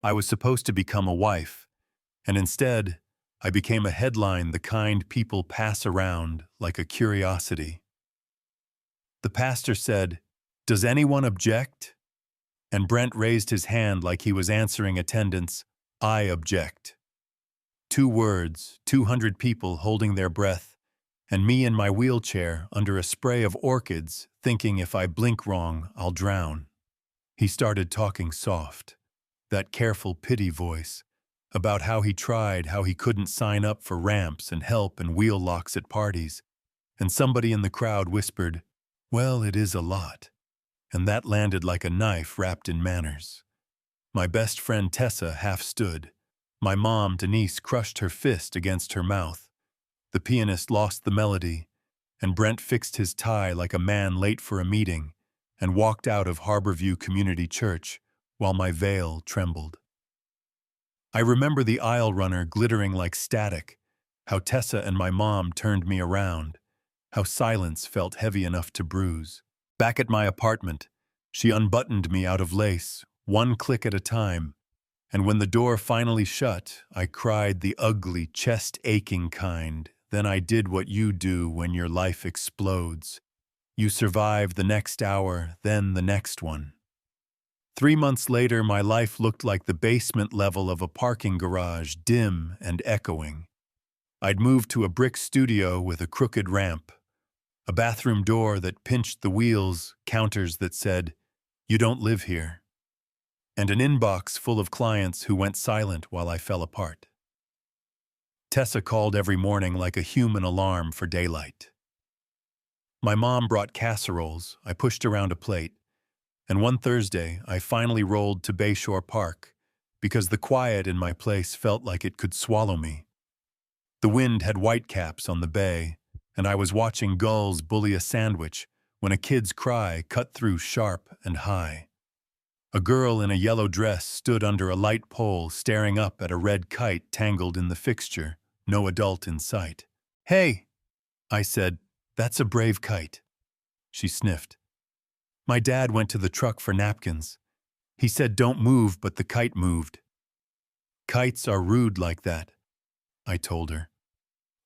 I was supposed to become a wife, and instead, I became a headline the kind people pass around like a curiosity. The pastor said, "Does anyone object?" And Brent raised his hand like he was answering attendance. "I object." 2 words, 200 people holding their breath, and me in my wheelchair under a spray of orchids, thinking if I blink wrong, I'll drown. He started talking soft, that careful pity voice, about how he tried, how he couldn't sign up for ramps and help and wheel locks at parties. And somebody in the crowd whispered, "Well, it is a lot." And that landed like a knife wrapped in manners. My best friend Tessa half stood. My mom, Denise, crushed her fist against her mouth. The pianist lost the melody, and Brent fixed his tie like a man late for a meeting and walked out of Harborview Community Church while my veil trembled. I remember the aisle runner glittering like static, how Tessa and my mom turned me around, how silence felt heavy enough to bruise. Back at my apartment, she unbuttoned me out of lace, one click at a time, and when the door finally shut, I cried the ugly, chest-aching kind. Then I did what you do when your life explodes. You survive the next hour, then the next one. 3 months later, my life looked like the basement level of a parking garage, dim and echoing. I'd moved to a brick studio with a crooked ramp, a bathroom door that pinched the wheels, counters that said, "You don't live here," and an inbox full of clients who went silent while I fell apart. Tessa called every morning like a human alarm for daylight. My mom brought casseroles. I pushed around a plate. And one Thursday, I finally rolled to Bayshore Park because the quiet in my place felt like it could swallow me. The wind had whitecaps on the bay, and I was watching gulls bully a sandwich when a kid's cry cut through sharp and high. A girl in a yellow dress stood under a light pole staring up at a red kite tangled in the fixture, no adult in sight. "Hey," I said, "that's a brave kite." She sniffed. "My dad went to the truck for napkins. He said don't move, but the kite moved." "Kites are rude like that," I told her.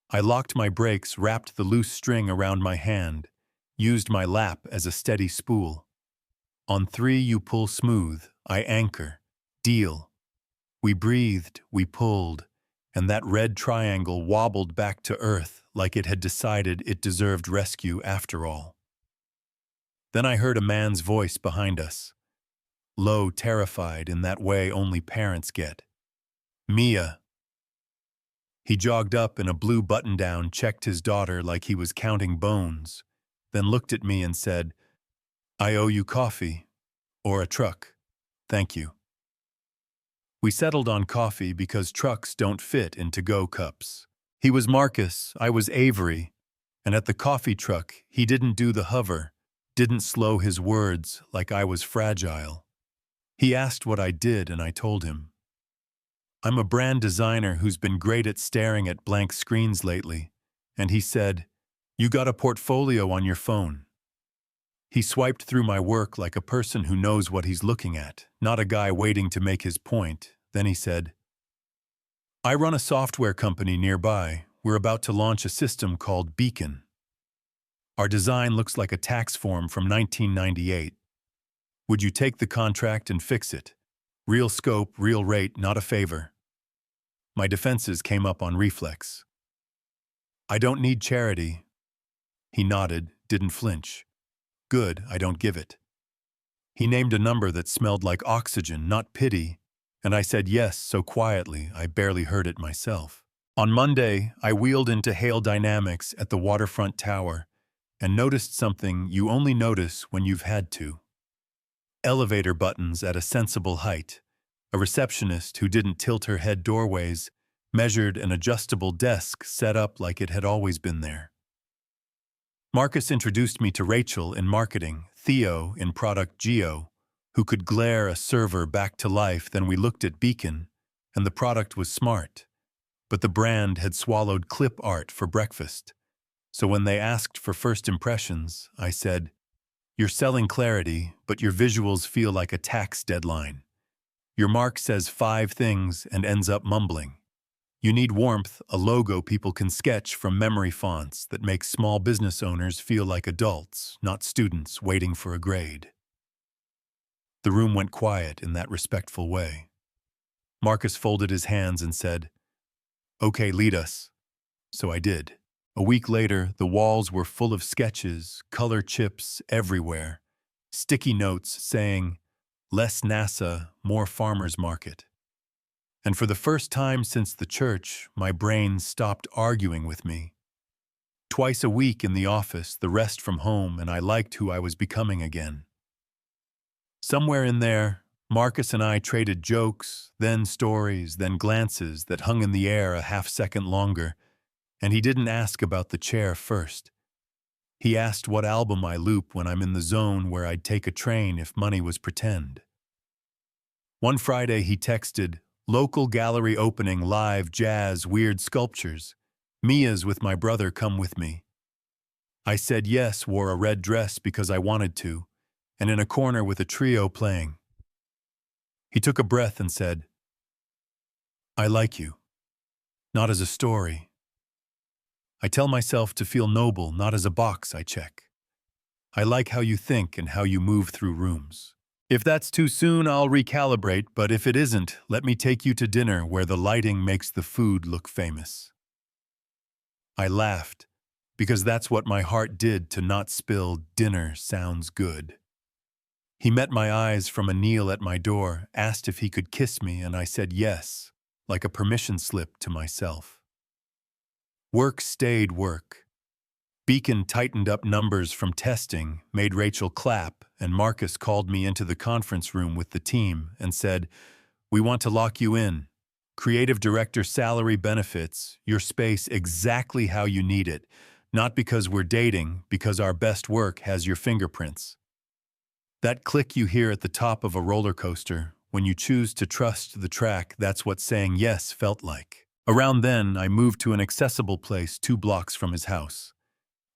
I locked my brakes, wrapped the loose string around my hand, used my lap as a steady spool. On 3 you pull smooth, I anchor, deal. We breathed, we pulled, and that red triangle wobbled back to earth like it had decided it deserved rescue after all. Then I heard a man's voice behind us, low, terrified in that way only parents get. "Mia." He jogged up in a blue button-down, checked his daughter like he was counting bones, then looked at me and said, "I owe you coffee, or a truck. Thank you." We settled on coffee because trucks don't fit into go cups. He was Marcus, I was Avery, and at the coffee truck, he didn't do the hover, didn't slow his words like I was fragile. He asked what I did, and I told him. "I'm a brand designer who's been great at staring at blank screens lately," and he said, "You got a portfolio on your phone." He swiped through my work like a person who knows what he's looking at, not a guy waiting to make his point. Then he said, "I run a software company nearby. We're about to launch a system called Beacon. Our design looks like a tax form from 1998. Would you take the contract and fix it? Real scope, real rate, not a favor." My defenses came up on reflex. "I don't need charity." He nodded, didn't flinch. "Good, I don't give it." He named a number that smelled like oxygen, not pity, and I said yes so quietly I barely heard it myself. On Monday, I wheeled into Hale Dynamics at the waterfront tower and noticed something you only notice when you've had to. Elevator buttons at a sensible height, a receptionist who didn't tilt her head doorways, measured an adjustable desk set up like it had always been there. Marcus introduced me to Rachel in marketing, Theo in product Geo, who could glare a server back to life. Then we looked at Beacon, and the product was smart, but the brand had swallowed clip art for breakfast. So when they asked for first impressions, I said, "You're selling clarity, but your visuals feel like a tax deadline." Your mark says 5 things and ends up mumbling. You need warmth, a logo people can sketch from memory fonts that makes small business owners feel like adults, not students waiting for a grade. The room went quiet in that respectful way. Marcus folded his hands and said, "Okay, lead us." So I did. A week later, the walls were full of sketches, color chips everywhere, sticky notes saying, "Less NASA, more farmers market." And for the first time since the church, my brain stopped arguing with me. Twice a week in the office, the rest from home, and I liked who I was becoming again. Somewhere in there, Marcus and I traded jokes, then stories, then glances that hung in the air a half-second longer, and he didn't ask about the chair first. He asked what album I loop when I'm in the zone where I'd take a train if money was pretend. One Friday he texted, "Local gallery opening, live, jazz, weird sculptures. Mia's with my brother, come with me." I said yes, wore a red dress because I wanted to, and in a corner with a trio playing. He took a breath and said, "I like you. Not as a story. I tell myself to feel noble, not as a box I check. I like how you think and how you move through rooms. If that's too soon, I'll recalibrate, but if it isn't, let me take you to dinner where the lighting makes the food look famous." I laughed, because that's what my heart did to not spill "dinner sounds good." He met my eyes from a kneel at my door, asked if he could kiss me, and I said yes, like a permission slip to myself. Work stayed work. Beacon tightened up numbers from testing, made Rachel clap, and Marcus called me into the conference room with the team and said, "We want to lock you in. Creative director salary, benefits, your space exactly how you need it, not because we're dating, because our best work has your fingerprints." That click you hear at the top of a roller coaster, when you choose to trust the track, that's what saying yes felt like. Around then, I moved to an accessible place 2 blocks from his house.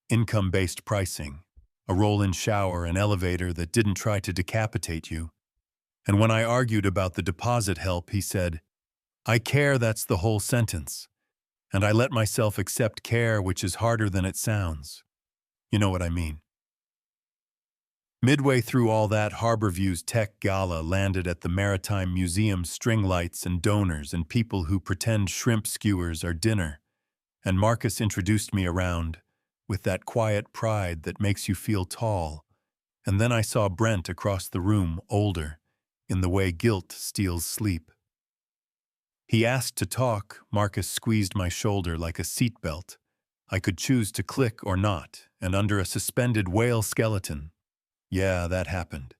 Income-based pricing, a roll-in shower, an elevator that didn't try to decapitate you. And when I argued about the deposit help, he said, "I care, that's the whole sentence." And I let myself accept care, which is harder than it sounds. You know what I mean. Midway through all that, Harborview's tech gala landed at the Maritime Museum's string lights and donors and people who pretend shrimp skewers are dinner. And Marcus introduced me around, with that quiet pride that makes you feel tall. And then I saw Brent across the room, older, in the way guilt steals sleep. He asked to talk. Marcus squeezed my shoulder like a seatbelt. I could choose to click or not, and under a suspended whale skeleton. Yeah, that happened.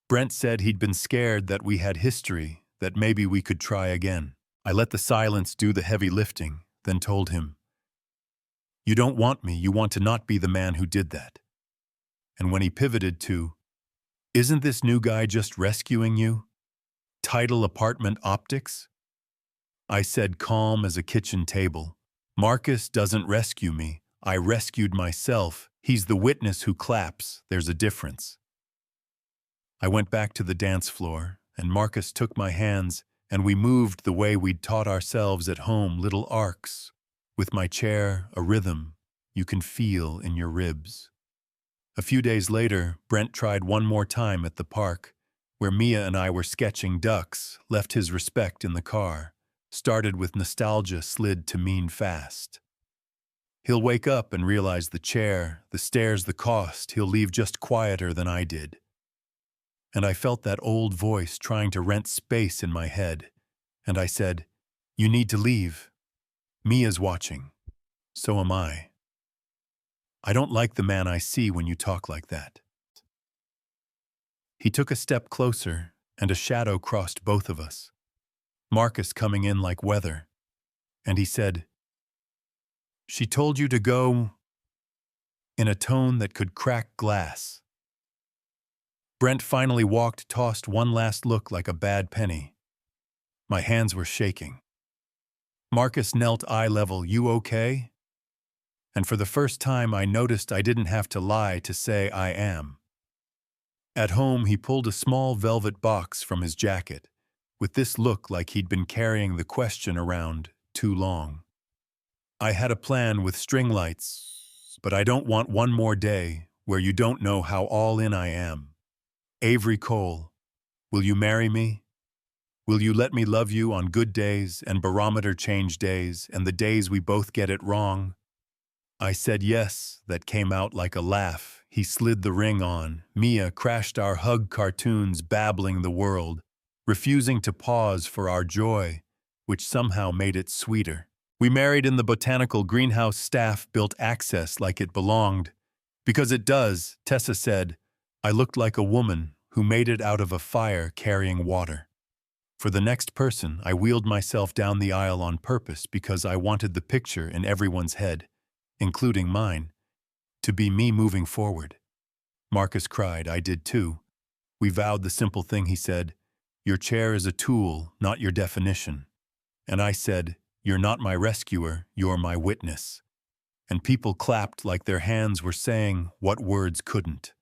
Brent said he'd been scared that we had history, that maybe we could try again. I let the silence do the heavy lifting, then told him, "You don't want me, you want to not be the man who did that." And when he pivoted to, "Isn't this new guy just rescuing you? Title apartment optics?" I said, calm as a kitchen table, "Marcus doesn't rescue me. I rescued myself. He's the witness who claps. There's a difference." I went back to the dance floor, and Marcus took my hands, and we moved the way we'd taught ourselves at home, little arcs, with my chair, a rhythm you can feel in your ribs. A few days later, Brent tried one more time at the park, where Mia and I were sketching ducks, left his respect in the car, started with nostalgia, slid to mean fast. He'll wake up and realize the chair, the stairs, the cost. He'll leave just quieter than I did. And I felt that old voice trying to rent space in my head. And I said, "You need to leave. Mia's watching. So am I. I don't like the man I see when you talk like that." He took a step closer, and a shadow crossed both of us. Marcus coming in like weather. And he said, "She told you to go," in a tone that could crack glass. Brent finally walked, tossed one last look like a bad penny. My hands were shaking. Marcus knelt eye level, "You okay?" And for the first time I noticed I didn't have to lie to say I am. At home he pulled a small velvet box from his jacket, with this look like he'd been carrying the question around too long. I had a plan with string lights, but I don't want one more day where you don't know how all in I am. Avery Cole, will you marry me? Will you let me love you on good days and barometer change days and the days we both get it wrong? I said yes, that came out like a laugh. He slid the ring on. Mia crashed our hug cartoons, babbling the world, refusing to pause for our joy, which somehow made it sweeter. We married in the botanical greenhouse. Staff built access like it belonged. Because it does, Tessa said. I looked like a woman who made it out of a fire carrying water. For the next person, I wheeled myself down the aisle on purpose because I wanted the picture in everyone's head, including mine, to be me moving forward. Marcus cried. I did too. We vowed the simple thing, he said. Your chair is a tool, not your definition. And I said, you're not my rescuer, you're my witness. And people clapped like their hands were saying what words couldn't.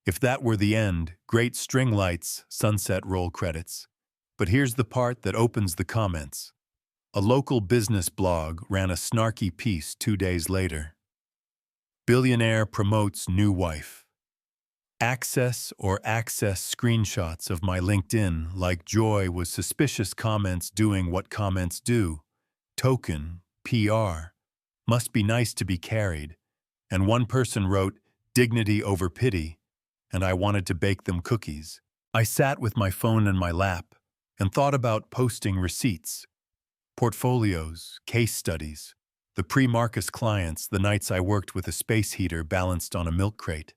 If that were the end, great string lights, sunset roll credits. But here's the part that opens the comments. A local business blog ran a snarky piece 2 days later. Billionaire promotes new wife. Access screenshots of my LinkedIn like joy was suspicious comments doing what comments do. Token, PR. Must be nice to be carried. And one person wrote, dignity over pity, and I wanted to bake them cookies. I sat with my phone in my lap and thought about posting receipts, portfolios, case studies, the pre-Marcus clients, the nights I worked with a space heater balanced on a milk crate.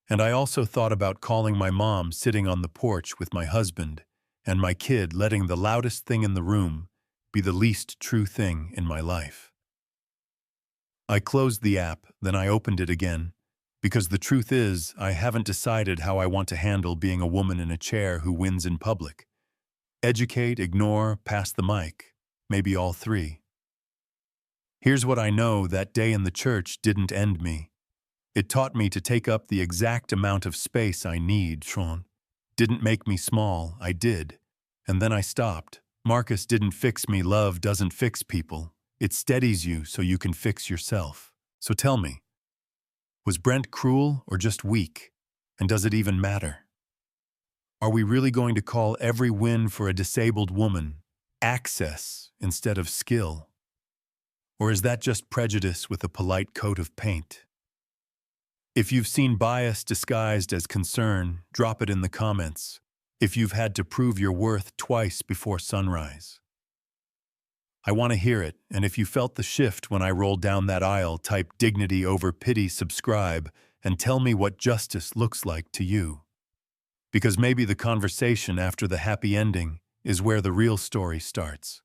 And I also thought about calling my mom sitting on the porch with my husband and my kid, letting the loudest thing in the room be the least true thing in my life. I closed the app, then I opened it again, because the truth is, I haven't decided how I want to handle being a woman in a chair who wins in public. Educate, ignore, pass the mic, maybe all three. Here's what I know: that day in the church didn't end me. It taught me to take up the exact amount of space I need. Didn't make me small, I did. And then I stopped. Marcus didn't fix me. Love doesn't fix people. It steadies you so you can fix yourself. So tell me, was Brent cruel or just weak? And does it even matter? Are we really going to call every win for a disabled woman access instead of skill? Or is that just prejudice with a polite coat of paint? If you've seen bias disguised as concern, drop it in the comments. If you've had to prove your worth twice before sunrise, I want to hear it. And if you felt the shift when I rolled down that aisle, type dignity over pity, subscribe, and tell me what justice looks like to you. Because maybe the conversation after the happy ending is where the real story starts.